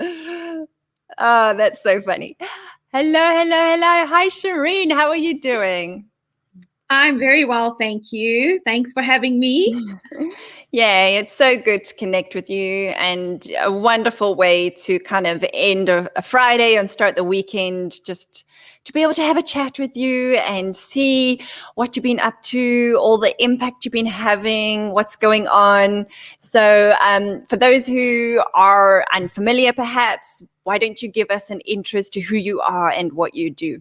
Oh, that's so funny. Hello. Hi, Shireen. How are you doing? I'm very well, thank you. Thanks for having me. Yeah, it's so good to connect with you, and a wonderful way to kind of end a Friday and start the weekend, just to be able to have a chat with you and see what you've been up to, all the impact you've been having, what's going on. So for those who are unfamiliar, perhaps, why don't you give us an intro to who you are and what you do?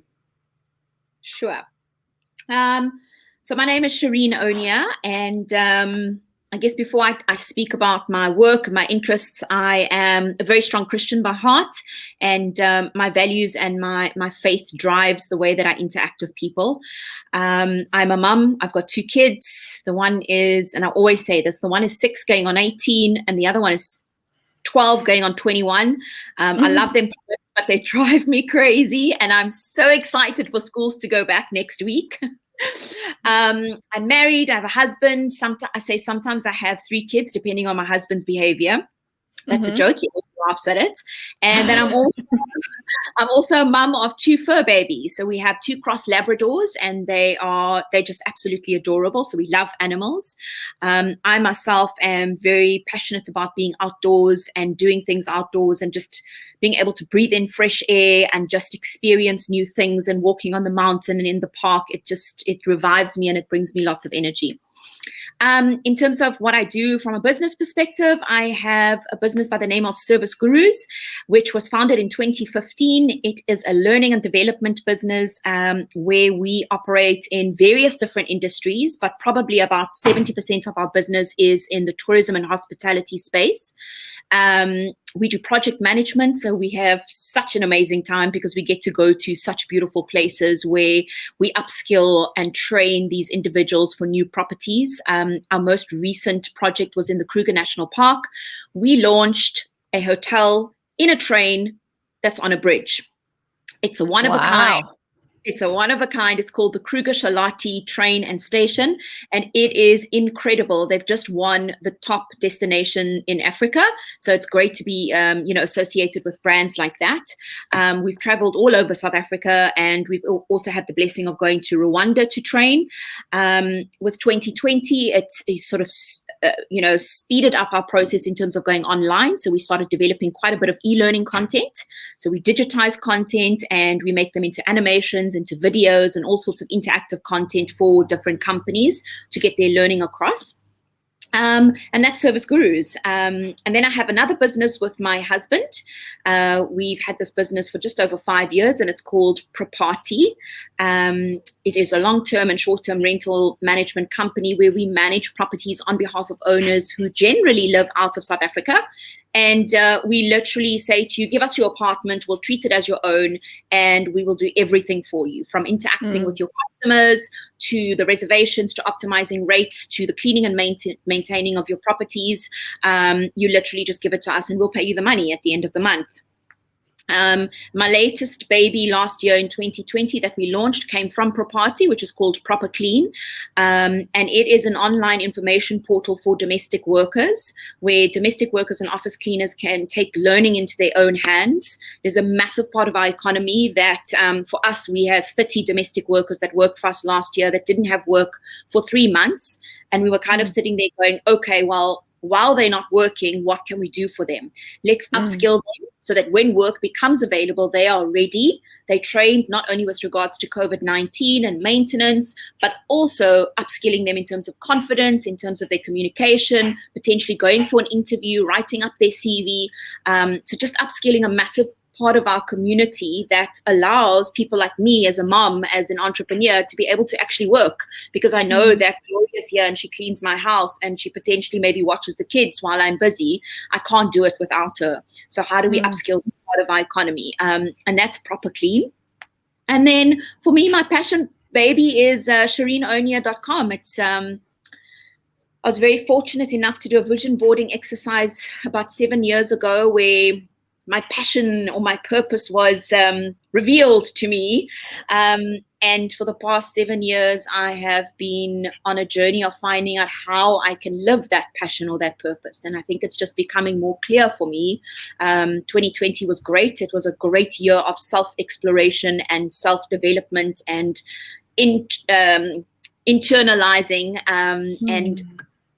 Sure. So my name is Shireen Onia, and I guess before I speak about my work, my interests, I am a very strong Christian by heart, and my values and my faith drives the way that I interact with people. I'm a mum. I've got 2 kids. The one is, and I always say this, the one is 6 going on 18, and the other one is 12 going on 21. I love them, but they drive me crazy, and I'm so excited for schools to go back next week. I'm married. I have a husband. I say sometimes I have 3 kids, depending on my husband's behavior. That's a joke. He always laughs at it. And then I'm also a mum of 2 fur babies. So we have 2 cross Labradors, and they're just absolutely adorable. So we love animals. I myself am very passionate about being outdoors and doing things outdoors, and just being able to breathe in fresh air and just experience new things, and walking on the mountain and in the park. It revives me, and it brings me lots of energy. In terms of what I do from a business perspective, I have a business by the name of Service Gurus, which was founded in 2015. It is a learning and development business where we operate in various different industries, but probably about 70% of our business is in the tourism and hospitality space. We do project management, so we have such an amazing time because we get to go to such beautiful places where we upskill and train these individuals for new properties. Our most recent project was in the Kruger National Park. We launched a hotel in a train that's on a bridge. It's a one of a kind. It's a one of a kind. It's called the Kruger Shalati Train and Station, and it is incredible. They've just won the top destination in Africa, so it's great to be, associated with brands like that. We've traveled all over South Africa, and we've also had the blessing of going to Rwanda to train. With 2020, it's sort of speeded up our process in terms of going online. So we started developing quite a bit of e-learning content. So we digitize content and we make them into animations, into videos, and all sorts of interactive content for different companies to get their learning across. And that's Service Gurus. And then I have another business with my husband. We've had this business for just over 5 years, and it's called Proparty. It is a long-term and short-term rental management company where we manage properties on behalf of owners who generally live out of South Africa. And we literally say to you, give us your apartment, we'll treat it as your own, and we will do everything for you, from interacting with your customers, to the reservations, to optimizing rates, to the cleaning and maintaining of your properties. You literally just give it to us and we'll pay you the money at the end of the month. My latest baby last year in 2020 that we launched came from Proparty, which is called Proper Clean. And it is an online information portal for domestic workers, where domestic workers and office cleaners can take learning into their own hands. There's a massive part of our economy that for us, we have 30 domestic workers that worked for us last year that didn't have work for 3 months. And we were kind of sitting there going, okay, well, while they're not working, what can we do for them? Let's upskill them so that when work becomes available, they are ready. They trained not only with regards to COVID-19 and maintenance, but also upskilling them in terms of confidence, in terms of their communication, potentially going for an interview, writing up their CV. So just upskilling a massive part of our community that allows people like me as a mom, as an entrepreneur, to be able to actually work, because I know that Gloria's here and she cleans my house and she potentially maybe watches the kids while I'm busy. I can't do it without her. So how do we upskill this part of our economy? And that's Proper Clean. And then for me, my passion baby is ShireenOnia.com. I was very fortunate enough to do a vision boarding exercise about 7 years ago where my passion or my purpose was revealed to me. And for the past 7 years, I have been on a journey of finding out how I can live that passion or that purpose. And I think it's just becoming more clear for me. 2020 was great. It was a great year of self-exploration and self-development and internalizing and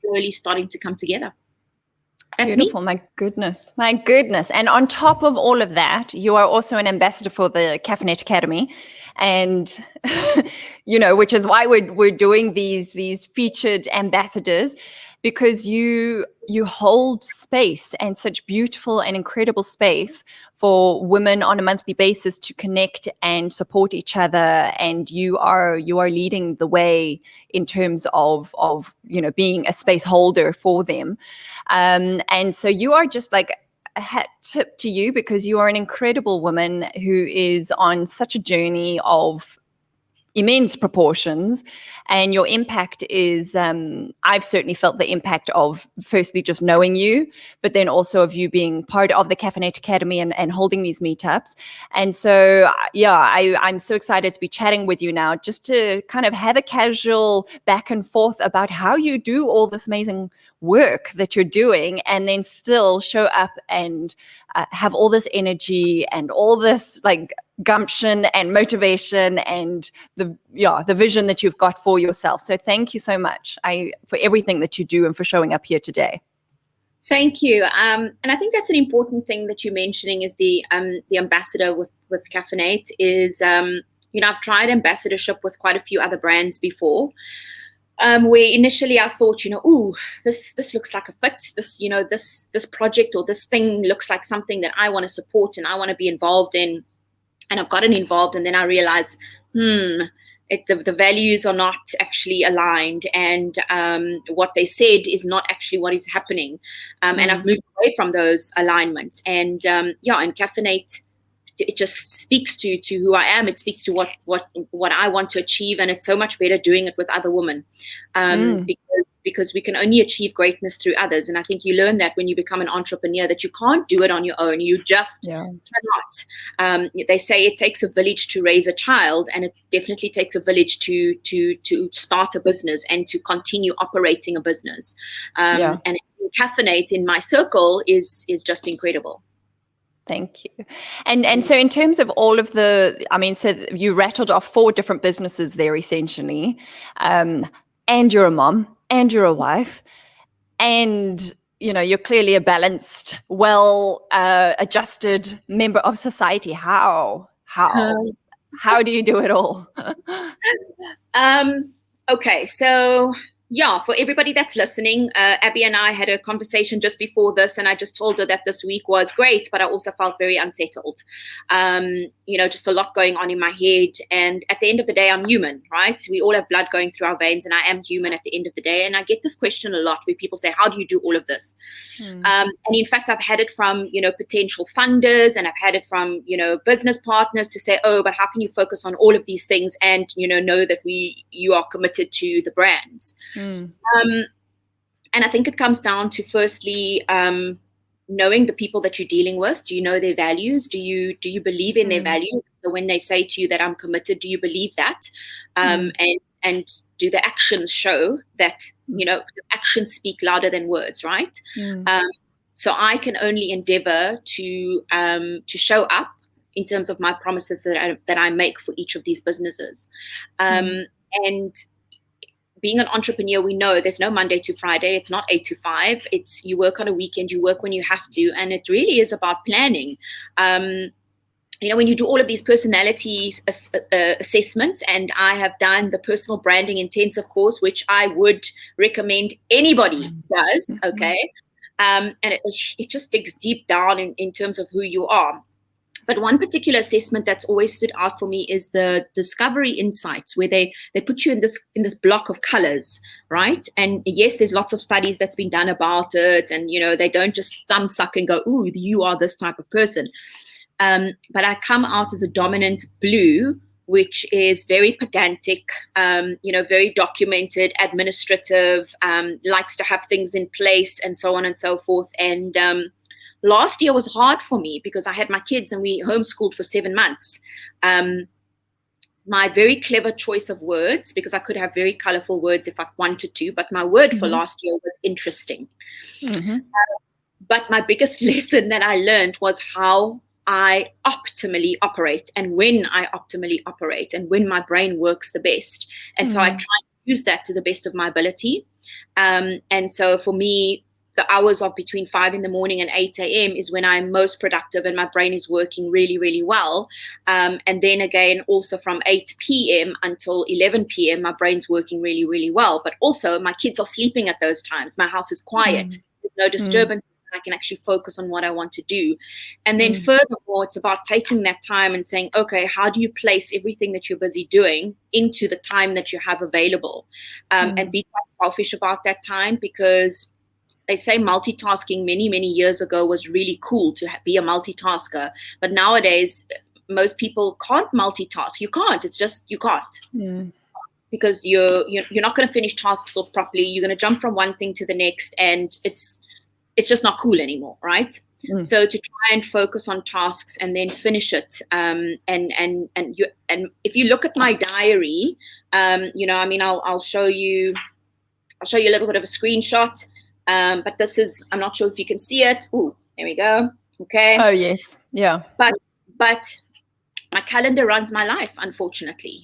slowly starting to come together. That's beautiful. me. My goodness. And on top of all of that, you are also an ambassador for the CAF-Innate Academy. And, which is why we're doing these featured ambassadors, because you hold space, and such beautiful and incredible space for women on a monthly basis to connect and support each other. And you are leading the way in terms of being a space holder for them. And so you are just like a hat tip to you, because you are an incredible woman who is on such a journey of immense proportions, and your impact is I've certainly felt the impact of firstly just knowing you, but then also of you being part of the CAF-Innate Academy and holding these meetups. And so I'm so excited to be chatting with you now, just to kind of have a casual back and forth about how you do all this amazing work that you're doing, and then still show up and have all this energy and all this like gumption and motivation and the vision that you've got for yourself. So thank you so much for everything that you do and for showing up here today. Thank you. And I think that's an important thing that you're mentioning is the ambassador with CAF-Innate is, I've tried ambassadorship with quite a few other brands before. Where initially I thought, this looks like a fit. This project or this thing looks like something that I want to support and I want to be involved in. And I've gotten involved, and then I realized, the values are not actually aligned, and what they said is not actually what is happening. And I've moved away from those alignments. And and CAF-Innate, it just speaks to who I am. It speaks to what I want to achieve, and it's so much better doing it with other women, because we can only achieve greatness through others. And I think you learn that when you become an entrepreneur, that you can't do it on your own. You just cannot. They say it takes a village to raise a child, and it definitely takes a village to start a business and to continue operating a business. And CAF-Innate in my circle is just incredible. Thank you. And so in terms of all of so you rattled off 4 different businesses there essentially, and you're a mom and you're a wife, and you're clearly a balanced, well adjusted member of society. How do you do it all? Okay, so for everybody that's listening, Abby and I had a conversation just before this, and I just told her that this week was great, but I also felt very unsettled. Just a lot going on in my head. And at the end of the day, I'm human, right? We all have blood going through our veins, and I am human at the end of the day. And I get this question a lot where people say, how do you do all of this? And in fact, I've had it from, potential funders, and I've had it from, business partners to say, oh, but how can you focus on all of these things and, know that you are committed to the brands? And I think it comes down to firstly, knowing the people that you're dealing with. Do you know their values? Do you believe in their values? So when they say to you that I'm committed, do you believe that? And do the actions show that, actions speak louder than words, right? So I can only endeavor to show up in terms of my promises that I make for each of these businesses. And being an entrepreneur, we know there's no Monday to Friday. It's not 8 to 5. It's you work on a weekend, you work when you have to. And it really is about planning. When you do all of these personality assessments, and I have done the personal branding intensive course, which I would recommend anybody does, okay? And it just digs deep down in terms of who you are. But one particular assessment that's always stood out for me is the discovery insights, where they put you in this block of colors, right? And yes, there's lots of studies that's been done about it, and they don't just thumb suck and go, "Ooh, you are this type of person." But I come out as a dominant blue, which is very pedantic, very documented, administrative, likes to have things in place, and so on and so forth. And last year was hard for me because I had my kids and we homeschooled for 7 months. My very clever choice of words, because I could have very colorful words if I wanted to, but my word for last year was interesting. But my biggest lesson that I learned was how I optimally operate and when I optimally operate and when my brain works the best. And so I try to use that to the best of my ability. And so for me, the hours of between 5 in the morning and 8 a.m. is when I'm most productive and my brain is working really, really well. And then again, also from 8 p.m. until 11 p.m., my brain's working really, really well. But also my kids are sleeping at those times. My house is quiet. There's no disturbance. I can actually focus on what I want to do. And then furthermore, it's about taking that time and saying, okay, how do you place everything that you're busy doing into the time that you have available? And be quite selfish about that time, because they say multitasking many, many years ago was really cool to be a multitasker. But nowadays, most people can't multitask. You can't. It's just, you can't. Because you're not going to finish tasks off properly. You're going to jump from one thing to the next, and it's just not cool anymore, right? So to try and focus on tasks and then finish it, and if you look at my diary, I'll show you a little bit of a screenshot, but this is, I'm not sure if you can see it. Oh, there we go. Okay. Oh yes, yeah. But my calendar runs my life, unfortunately.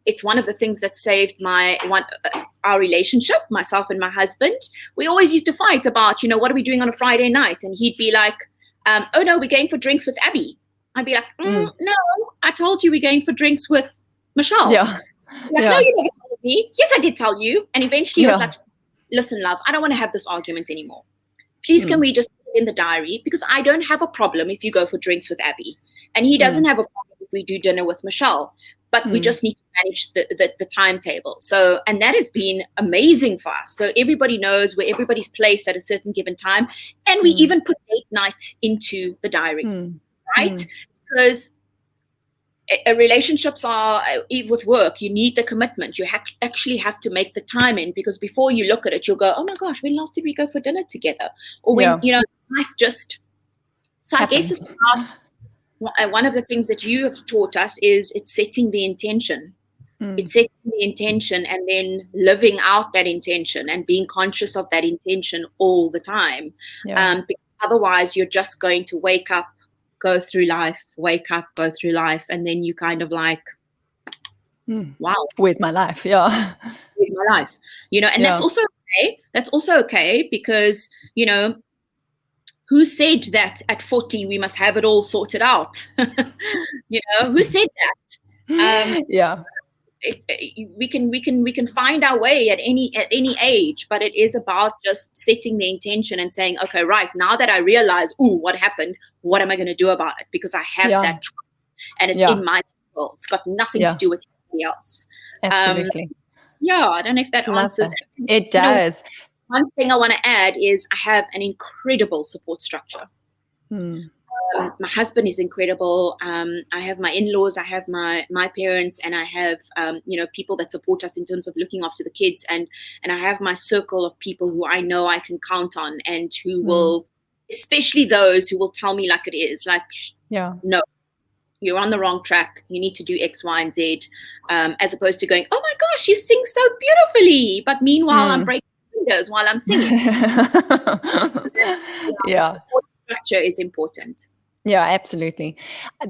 It's one of the things that saved our relationship, myself and my husband. We always used to fight about, what are we doing on a Friday night? And he'd be like, oh no, we're going for drinks with Abby. I'd be like, no, I told you we're going for drinks with Michelle. Yeah. Like, no, you never told me. Yes, I did tell you. And eventually he was like, listen, love, I don't want to have this argument anymore. Please, can we just put it in the diary? Because I don't have a problem if you go for drinks with Abby. And he doesn't have a problem if we do dinner with Michelle. But we just need to manage the timetable. So, and that has been amazing for us. So everybody knows where everybody's placed at a certain given time. And we even put date night into the diary, right? Because relationships are, with work, you need the commitment. You actually have to make the time in, because before you look at it, you'll go, oh my gosh, when last did we go for dinner together? Or when, life just, so happens. I guess it's about, one of the things that you have taught us is it's setting the intention. It's setting the intention and then living out that intention and being conscious of that intention all the time. Because otherwise you're just going to wake up, go through life, go through life. And then you kind of like, wow. Where's my life? Yeah. Where's my life? And that's also okay. That's also okay because, who said that at 40 we must have it all sorted out? Who said that? We can find our way at any age, but it is about just setting the intention and saying, okay, right, now that I realize, what happened? What am I going to do about it? Because I have that choice, and it's in my control. It's got nothing to do with anybody else. Absolutely. I don't know if that answers. It does. One thing I want to add is I have an incredible support structure. My husband is incredible. I have my in-laws, I have my parents, and I have people that support us in terms of looking after the kids, and I have my circle of people who I know I can count on, and who will, especially those who will tell me like it is, like, no, you're on the wrong track. You need to do X, Y, and Z, as opposed to going, oh my gosh, you sing so beautifully, but meanwhile I'm breaking fingers while I'm singing. Structure is important. Yeah, absolutely.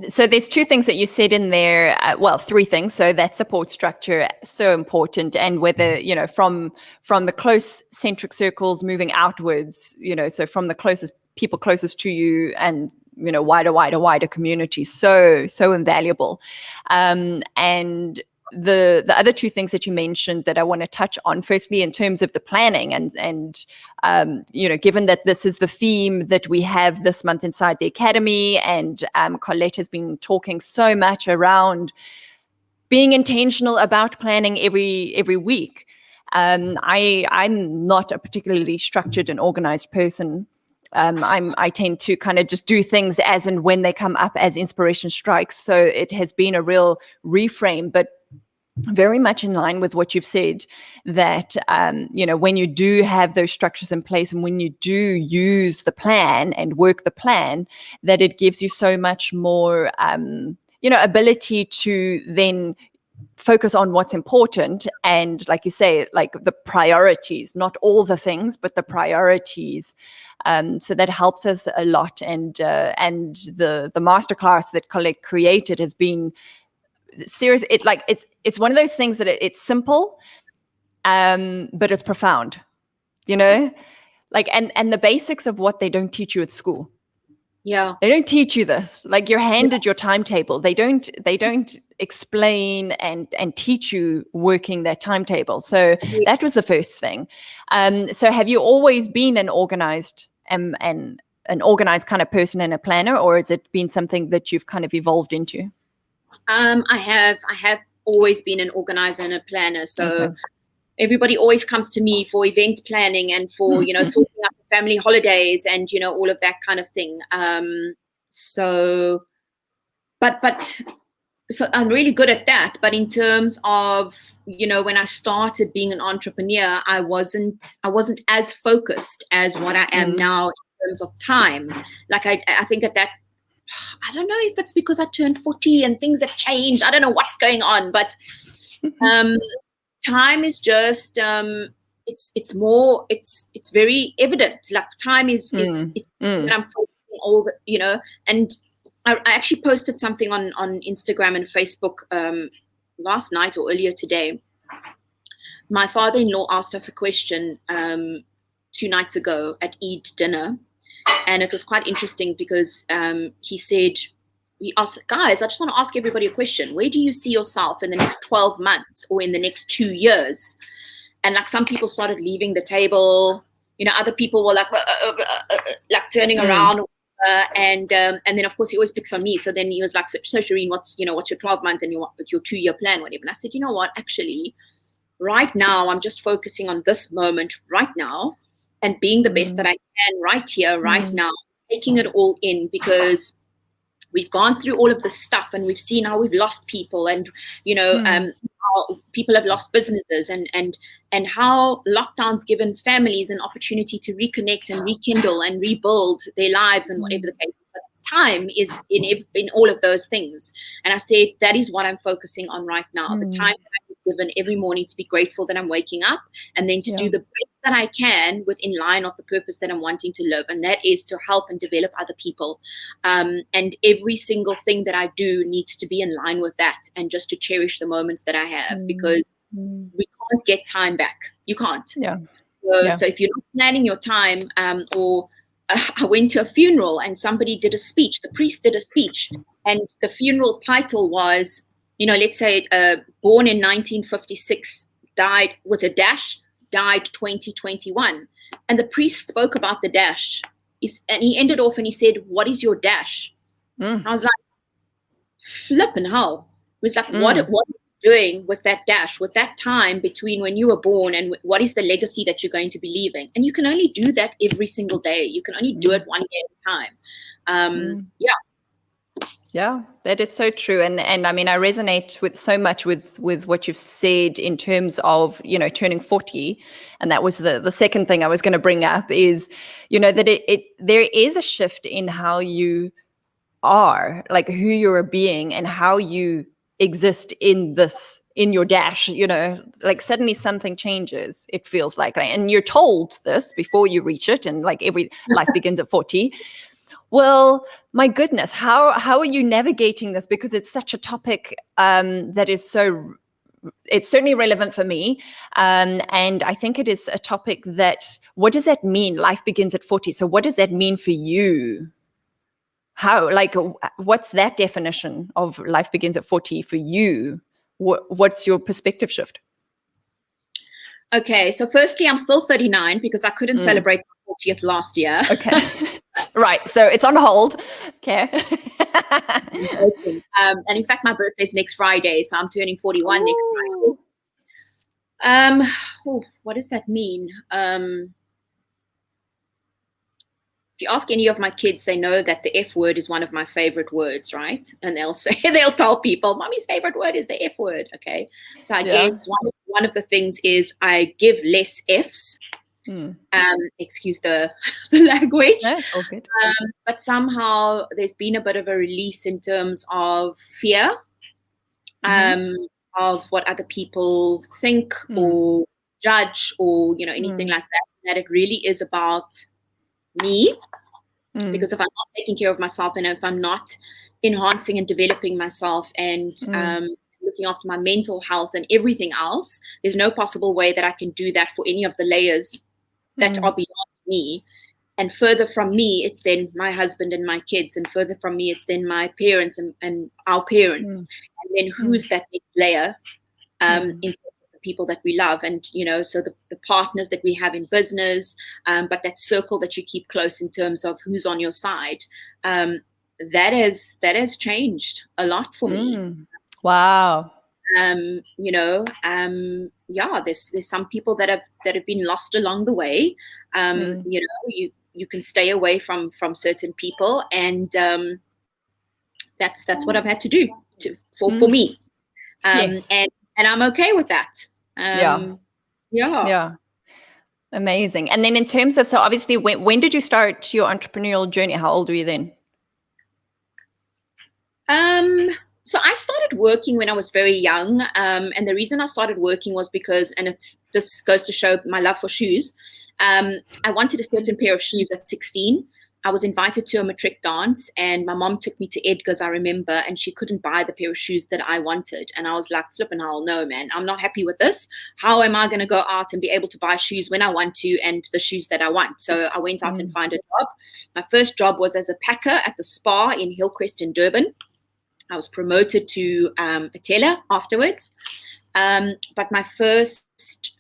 So there's two things that you said in there. Three things. So that support structure, so important, and whether from the close centric circles moving outwards, so from the closest people closest to you, and wider community, so invaluable. And the other two things that you mentioned that I want to touch on, firstly, in terms of the planning and given that this is the theme that we have this month inside the Academy, and Colette has been talking so much around being intentional about planning every week. I'm not a particularly structured and organized person. I tend to kind of just do things as and when they come up as inspiration strikes. So it has been a real reframe, but very much in line with what you've said, that, when you do have those structures in place and when you do use the plan and work the plan, that it gives you so much more, ability to then focus on what's important. And like you say, like the priorities, not all the things, but the priorities. So that helps us a lot. And the masterclass that Colette created has been serious. It's one of those things that it's simple, but it's profound, like, and the basics of what they don't teach you at school. Yeah. They don't teach you this. Like, you're handed your timetable. They don't explain and teach you working their timetable. So that was the first thing. So have you always been an organized and an organized kind of person and a planner, or has it been something that you've kind of evolved into? I have always been an organizer and a planner. So everybody always comes to me for event planning and for, sorting out the family holidays and, all of that kind of thing. So I'm really good at that. But in terms of, when I started being an entrepreneur, I wasn't as focused as what I am now in terms of time. Like I think at that, I don't know if it's because I turned 40 and things have changed. I don't know what's going on, but time is just it's very evident. Like time is that I'm focusing all the, and I actually posted something on Instagram and Facebook last night or earlier today. My father-in-law asked us a question 2 nights ago at Eid dinner. And it was quite interesting because he asked, guys, I just want to ask everybody a question. Where do you see yourself in the next 12 months or in the next 2 years? And like some people started leaving the table, other people were like turning around. And then of course he always picks on me. So then he was like, so Shireen, what's your 12-month and your 2-year plan, whatever. And I said, you know what, actually, right now, I'm just focusing on this moment right now and being the best that I can right here, right now, taking it all in, because we've gone through all of this stuff and we've seen how we've lost people and, how people have lost businesses and how lockdowns given families an opportunity to reconnect and rekindle and rebuild their lives and whatever the case is. But time is in all of those things. And I said, that is what I'm focusing on right now. The time that I'm given every morning to be grateful that I'm waking up, and then to do the best that I can within line of the purpose that I'm wanting to live. And that is to help and develop other people. And every single thing that I do needs to be in line with that, and just to cherish the moments that I have, because we can't get time back. You can't. So if you're not planning your time, I went to a funeral and somebody did a speech. The priest did a speech, and the funeral title was, let's say, born in 1956, died with a dash, died 2021. And the priest spoke about the dash. And he ended off and he said, what is your dash? I was like, flipping hell. It was like, what are you doing with that dash, with that time between when you were born, and what is the legacy that you're going to be leaving? And you can only do that every single day. You can only do it one day at a time. Yeah, that is so true. And I mean, I resonate with so much with what you've said in terms of, turning 40. And that was the second thing I was going to bring up is, that there is a shift in how you are, like who you're being and how you exist in your dash, like suddenly something changes, it feels like, and you're told this before you reach it, and like every life begins at 40. Well, my goodness, how are you navigating this? Because it's such a topic that is it's certainly relevant for me. And I think it is a topic that, what does that mean? Life begins at 40. So what does that mean for you? How, like, what's that definition of life begins at 40 for you? What's your perspective shift? Okay, so firstly, I'm still 39 because I couldn't celebrate my 40th last year. Okay, right. So it's on hold. Okay. And in fact, my birthday's next Friday, so I'm turning 41 next Friday. What does that mean? if you ask any of my kids, they know that the F word is one of my favorite words, right? And they'll tell people, Mommy's favorite word is the F word. Okay. So I guess one of the things is I give less Fs. Excuse the language. That's all good. But somehow there's been a bit of a release in terms of fear of what other people think or judge or, anything like that. That it really is about me. Because if I'm not taking care of myself and if I'm not enhancing and developing myself and looking after my mental health and everything else, there's no possible way that I can do that for any of the layers that are beyond me. And further from me, it's then my husband and my kids. And further from me, it's then my parents and our parents. And then who's that next layer in terms of the people that we love. And, so the partners that we have in business, but that circle that you keep close in terms of who's on your side, that has changed a lot for me. Wow. There's some people that have been lost along the way. You can stay away from certain people, and that's what I've had to do for me. Yes. And I'm okay with that. Yeah. Amazing. And then in terms of, so obviously when did you start your entrepreneurial journey? How old were you then? So I started working when I was very young, and the reason I started working was because, and this goes to show my love for shoes. I wanted a certain pair of shoes at 16. I was invited to a matric dance, and my mom took me to Edgar's, I remember, and she couldn't buy the pair of shoes that I wanted. And I was like, flipping hell, no, man, I'm not happy with this. How am I going to go out and be able to buy shoes when I want to and the shoes that I want? So I went out and found a job. My first job was as a packer at the spa in Hillcrest in Durban. I was promoted to a teller afterwards. But my first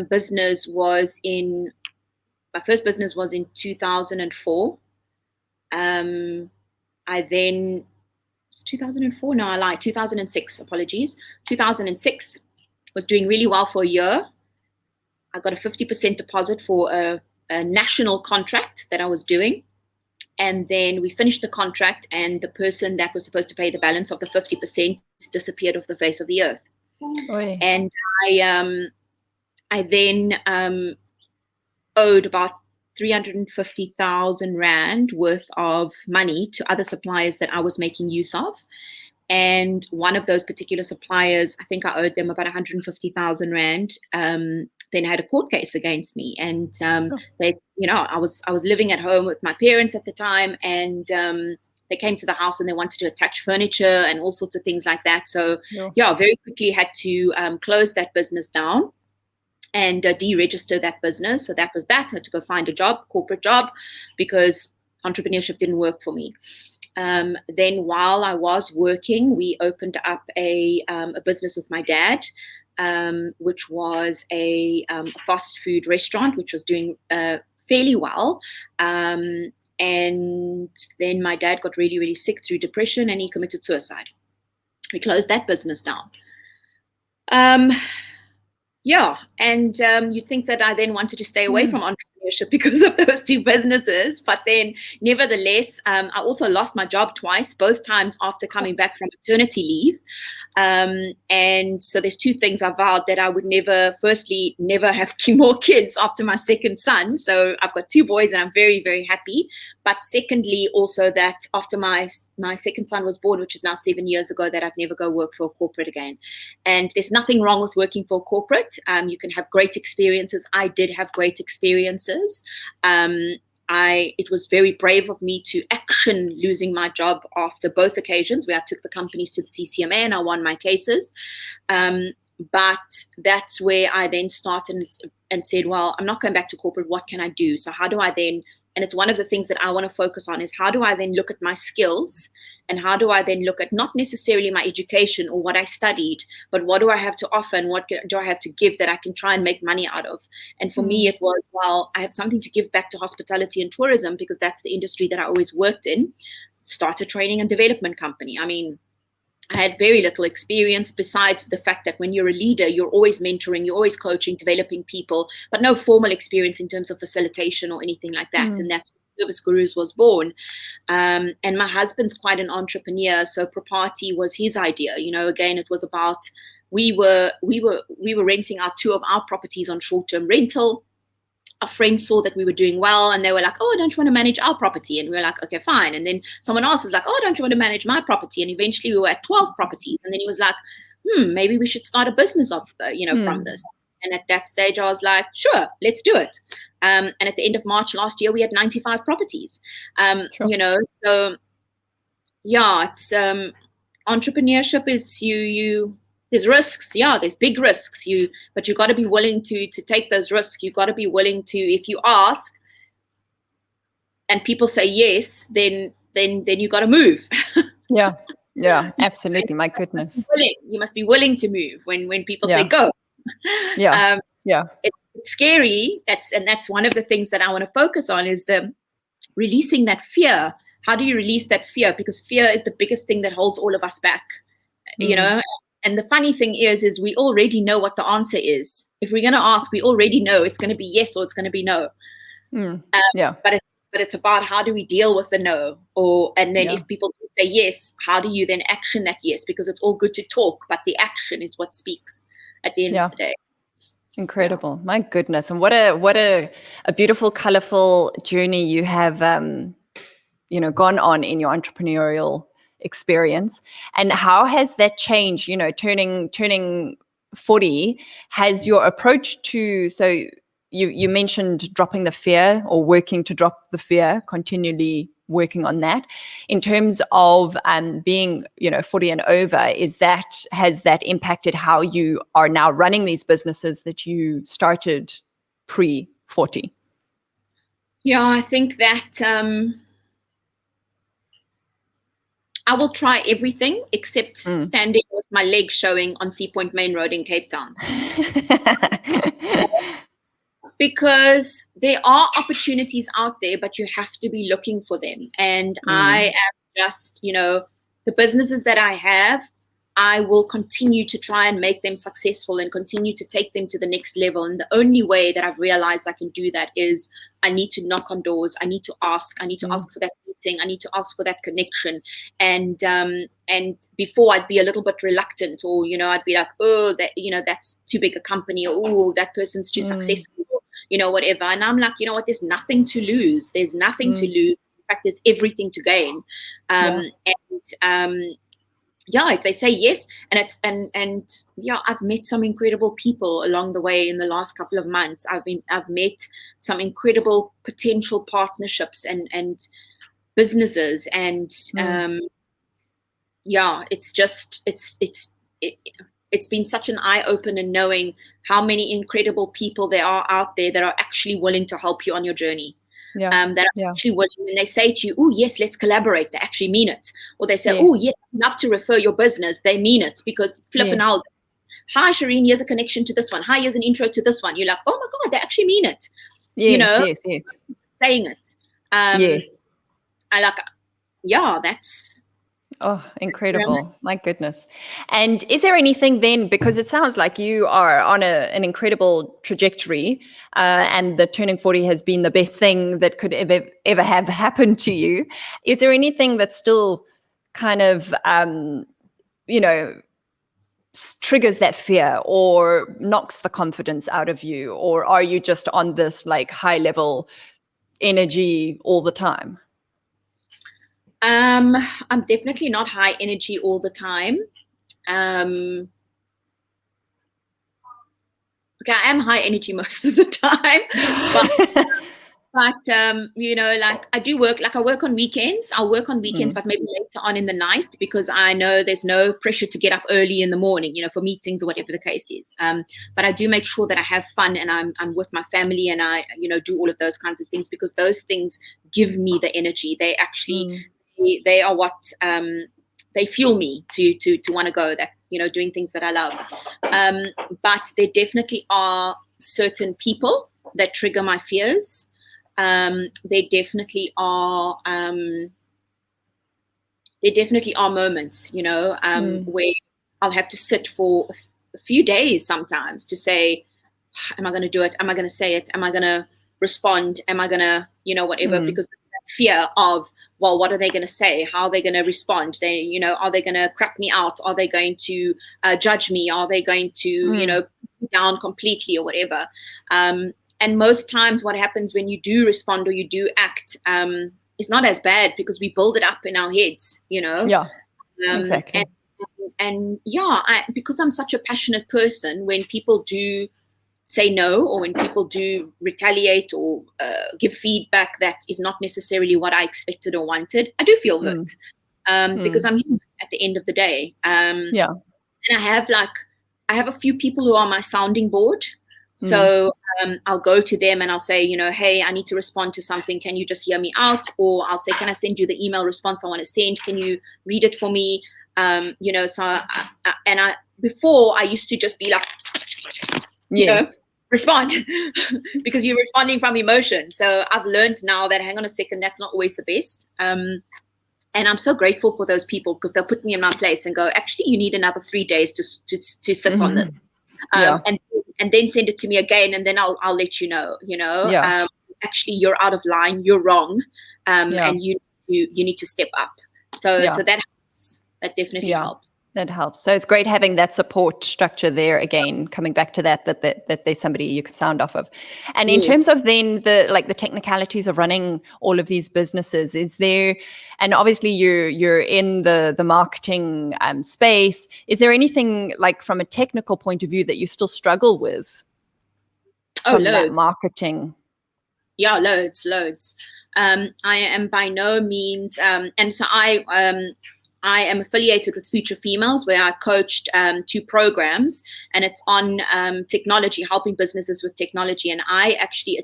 business was in 2004. It's 2004? No, I lied. 2006, apologies. 2006, was doing really well for a year. I got a 50% deposit for a national contract that I was doing. And then we finished the contract, and the person that was supposed to pay the balance of the 50% disappeared off the face of the earth. Oy. And I then owed about 350,000 Rand worth of money to other suppliers that I was making use of. And one of those particular suppliers, I think I owed them about 150,000 Rand. Then I had a court case against me, and they, I was living at home with my parents at the time, and they came to the house and they wanted to attach furniture and all sorts of things like that. So very quickly had to close that business down and deregister that business. So that was that. I had to go find a job, corporate job, because entrepreneurship didn't work for me. Then while I was working, we opened up a business with my dad, which was a fast food restaurant, which was doing fairly well. And then my dad got really, really sick through depression, and he committed suicide. We closed that business down. And you'd think that I then wanted to stay away from entrepreneurship because of those two businesses. But then nevertheless, I also lost my job twice, both times after coming back from maternity leave. And so there's two things I vowed that I would never have more kids after my second son. So I've got two boys and I'm very, very happy. But secondly, also that after my second son was born, which is now 7 years ago, that I'd never go work for a corporate again. And there's nothing wrong with working for a corporate. You can have great experiences. I did have great experiences. It was very brave of me to action losing my job after both occasions where I took the companies to the CCMA and I won my cases. But that's where I then started and said, well, I'm not going back to corporate. What can I do? So how do I then, and it's one of the things that I want to focus on, is how do I then look at my skills, and how do I then look at not necessarily my education or what I studied, but what do I have to offer and what do I have to give that I can try and make money out of? And for me, it was, well, I have something to give back to hospitality and tourism because that's the industry that I always worked in. Start a training and development company. I mean, I had very little experience besides the fact that when you're a leader, you're always mentoring, you're always coaching, developing people, but no formal experience in terms of facilitation or anything like that. And that's Service Gurus was born. And my husband's quite an entrepreneur, so property was his idea. Again, it was about we were renting out 2 of our properties on short-term rental. Our friends saw that we were doing well, and they were like, "Oh, don't you want to manage our property?" And we were like, "Okay, fine." And then someone else is like, "Oh, don't you want to manage my property?" And eventually we were at 12 properties. And then he was like, maybe we should start a business of, from this. And at that stage, I was like, sure, let's do it. And at the end of March last year, we had 95 properties. Sure. So yeah, it's entrepreneurship is there's risks. Yeah, there's big risks. But you got to be willing to take those risks. You got to be willing to, if you ask and people say yes, then you got to move. Yeah, absolutely. My goodness. You must be willing to move when people say go. Yeah. It's scary. That's one of the things that I want to focus on is releasing that fear. How do you release that fear? Because fear is the biggest thing that holds all of us back. And the funny thing is we already know what the answer is. If we're going to ask, we already know it's going to be yes or it's going to be no. But it's about how do we deal with the no, and then if people say yes, how do you then action that yes? Because it's all good to talk, but the action is what speaks at the end of the day. Incredible. My goodness. And what a beautiful, colorful journey you have gone on in your entrepreneurial experience. And how has that changed, turning 40? Has your approach to, so you mentioned dropping the fear or working to drop the fear, continually working on that. In terms of being, 40 and over, has that impacted how you are now running these businesses that you started pre-40? Yeah, I think that I will try everything except standing with my legs showing on Sea Point Main Road in Cape Town. Because there are opportunities out there, but you have to be looking for them. And I am just, the businesses that I have, I will continue to try and make them successful and continue to take them to the next level. And the only way that I've realized I can do that is I need to knock on doors. I need to ask. I need to ask for that meeting. I need to ask for that connection. And before I'd be a little bit reluctant, or, I'd be like, oh, that, that's too big a company, or oh, that person's too successful, whatever. And I'm like, what, there's nothing to lose. There's nothing to lose. In fact, there's everything to gain. If they say yes, and I've met some incredible people along the way in the last couple of months. I've met some incredible potential partnerships and businesses, and it's been such an eye opener knowing how many incredible people there are out there that are actually willing to help you on your journey. That are actually willing, when they say to you, oh yes, let's collaborate, they actually mean it. Or they say, oh yes, I'd love to refer your business, they mean it, because flipping out, hi Shireen, here's a connection to this one, hi, here's an intro to this one. You're like, oh my God, they actually mean it. Yes. Saying it. Yes. I like, that's Oh, incredible. My goodness. And is there anything then, because it sounds like you are on an incredible trajectory, and the turning 40 has been the best thing that could ever have happened to you. Is there anything that still kind of, triggers that fear or knocks the confidence out of you? Or are you just on this like high level energy all the time? I'm definitely not high energy all the time. Okay, I am high energy most of the time, but like I do work, like I work on weekends. I'll work on weekends, but maybe later on in the night, because I know there's no pressure to get up early in the morning, for meetings or whatever the case is. But I do make sure that I have fun and I'm with my family, and I, do all of those kinds of things, because those things give me the energy. They actually, they are what they fuel me to want to go, that doing things that I love. But there definitely are certain people that trigger my fears. There definitely are moments, where I'll have to sit for a few days sometimes to say, am I going to do it? Am I going to say it? Am I going to respond? Am I going to, whatever? Because fear of, well, what are they going to say? How are they going to respond? Are they going to crap me out? Are they going to judge me? Are they going to, put me down completely or whatever? And most times what happens when you do respond or you do act is not as bad, because we build it up in our heads, Yeah, exactly. And because I'm such a passionate person, when people do say no, or when people do retaliate or give feedback that is not necessarily what I expected or wanted, I do feel hurt, because I'm human at the end of the day. And I have a few people who are my sounding board. So I'll go to them and I'll say, hey, I need to respond to something. Can you just hear me out? Or I'll say, can I send you the email response I want to send? Can you read it for me? Before I used to just be like, respond, because you're responding from emotion. So I've learned now that, hang on a second, that's not always the best. And I'm so grateful for those people, because they'll put me in my place and go, actually, you need another 3 days to sit on this. And then send it to me again, and then I'll let you know, actually you're out of line, you're wrong. And you need to step up. So that helps. That definitely helps. That helps. So it's great having that support structure there. Again, coming back to that there's somebody you can sound off of. And in terms of then the technicalities of running all of these businesses, is there, and obviously you're in the marketing space, is there anything like from a technical point of view that you still struggle with from that marketing? Yeah, loads. I am by no means, and so I am affiliated with Future Females, where I coached 2 programs, and it's on technology, helping businesses with technology. And I actually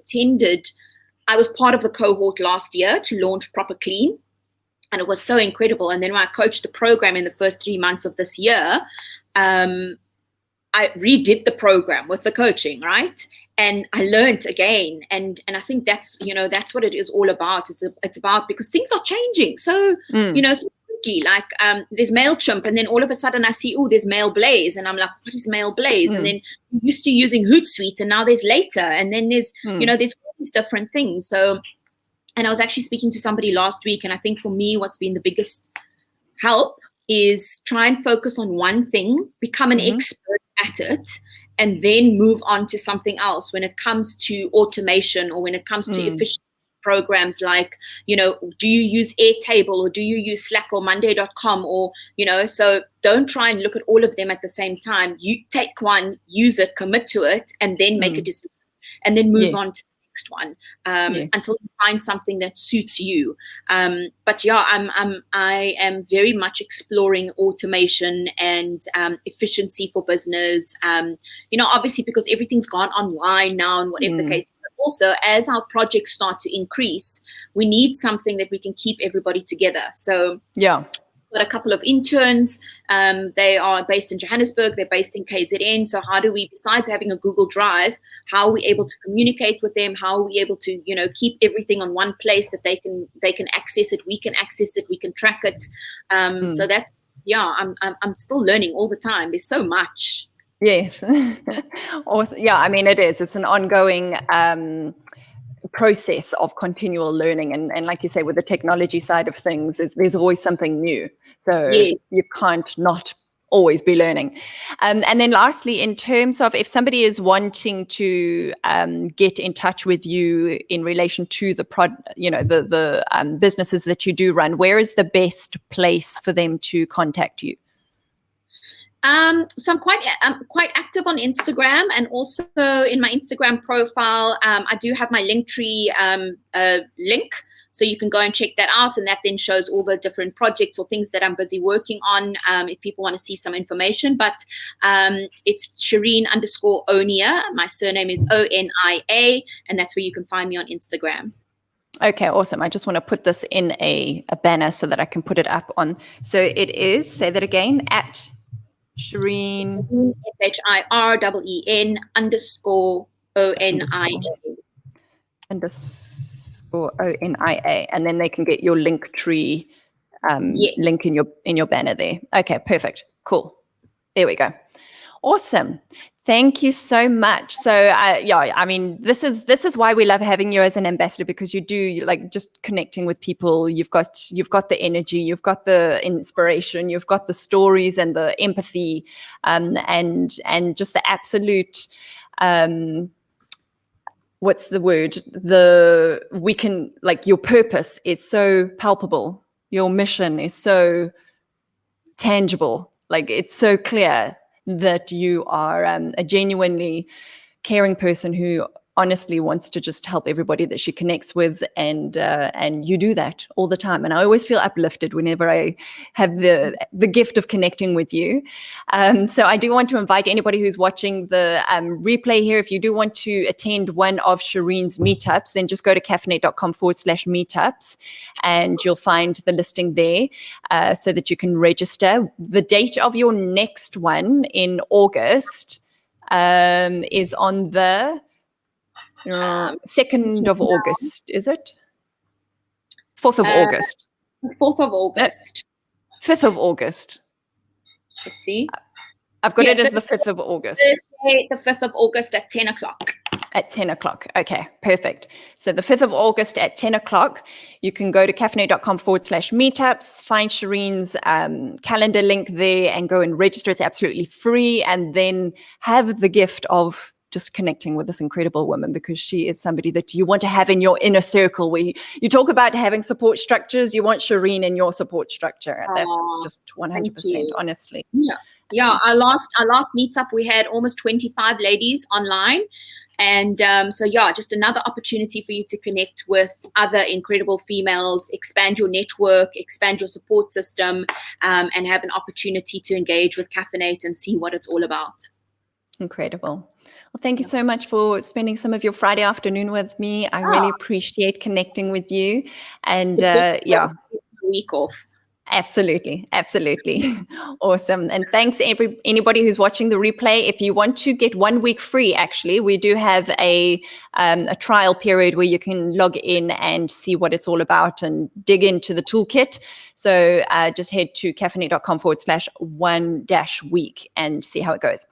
I was part of the cohort last year to launch Proper Clean, and it was so incredible. And then when I coached the program in the first 3 months of this year, I redid the program with the coaching, right? And I learned again. And I think that's what it is all about. It's about, because things are changing. So, like there's MailChimp, and then all of a sudden I see, there's Mailblaze, and I'm like, what is Mailblaze? And then I'm used to using Hootsuite, and now there's Later, and then there's there's all these different things. So, and I was actually speaking to somebody last week, and I think for me what's been the biggest help is try and focus on one thing, become an expert at it, and then move on to something else when it comes to automation, or when it comes to efficiency programs, like, do you use Airtable, or do you use Slack or Monday.com, or, so don't try and look at all of them at the same time. You take one, use it, commit to it, and then make a decision, and then move on to the next one, until you find something that suits you. But I am very much exploring automation and efficiency for business, obviously because everything's gone online now, and whatever the case. Also, as our projects start to increase, we need something that we can keep everybody together. So got a couple of interns. They are based in Johannesburg. They're based in KZN. So how do we, besides having a Google Drive, how are we able to communicate with them? How are we able to, keep everything on one place that they can access it? We can access it. We can track it. So that's, I'm still learning all the time. There's so much. Yes. Awesome. Yeah, I mean, it is. It's an ongoing process of continual learning. And like you say, with the technology side of things, there's always something new. So you can't not always be learning. And then lastly, in terms of if somebody is wanting to get in touch with you in relation to the businesses that you do run, where is the best place for them to contact you? So I'm quite active on Instagram, and also in my Instagram profile, I do have my Linktree link, so you can go and check that out, and that then shows all the different projects or things that I'm busy working on, if people want to see some information. But it's Shireen_Onia. My surname is Onia, and that's where you can find me on Instagram. Okay, awesome. I just want to put this in a banner so that I can put it up on. So it is, say that again, at Shireen SHIREEN _ONIA _ONIA, and then they can get your Linktree link in your banner there. Okay, perfect, cool. There we go. Awesome. Thank you so much. So, yeah, I mean, this is why we love having you as an ambassador, because you like just connecting with people. You've got the energy, you've got the inspiration, you've got the stories and the empathy, and just the absolute. What's the word? We can, like, your purpose is so palpable. Your mission is so tangible. Like, it's so clear that you are a genuinely caring person who honestly wants to just help everybody that she connects with, and you do that all the time. And I always feel uplifted whenever I have the gift of connecting with you. So I do want to invite anybody who's watching the replay here, if you do want to attend one of Shireen's meetups, then just go to CAF-Innate.com/meetups, and you'll find the listing there, so that you can register. The date of your next one in August is on the 2nd of August, is it? 4th of August. 4th of August. 5th of August. Let's see. I've got it as the 5th of August. Thursday, the 5th of August at 10 o'clock. At 10 o'clock. Okay, perfect. So the 5th of August at 10 o'clock, you can go to CAF-Innate.com/meetups, find Shireen's calendar link there and go and register. It's absolutely free. And then have the gift of just connecting with this incredible woman, because she is somebody that you want to have in your inner circle. Where you talk about having support structures, you want Shireen in your support structure. That's just 100%, honestly. Yeah. Our last meetup, we had almost 25 ladies online. And so, yeah, just another opportunity for you to connect with other incredible females, expand your network, expand your support system, and have an opportunity to engage with CAF-Innate and see what it's all about. Incredible. Well, thank you so much for spending some of your Friday afternoon with me. I really appreciate connecting with you. And yeah, week off. Absolutely. Awesome. And thanks anybody who's watching the replay. If you want to get 1 week free, actually, we do have a trial period where you can log in and see what it's all about and dig into the toolkit. So just head to CAF-Innate.com/1-week and see how it goes.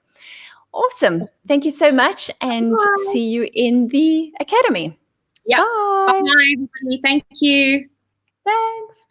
Awesome. Thank you so much, and see you in the academy. Yeah. Bye, everybody. Thank you. Thanks.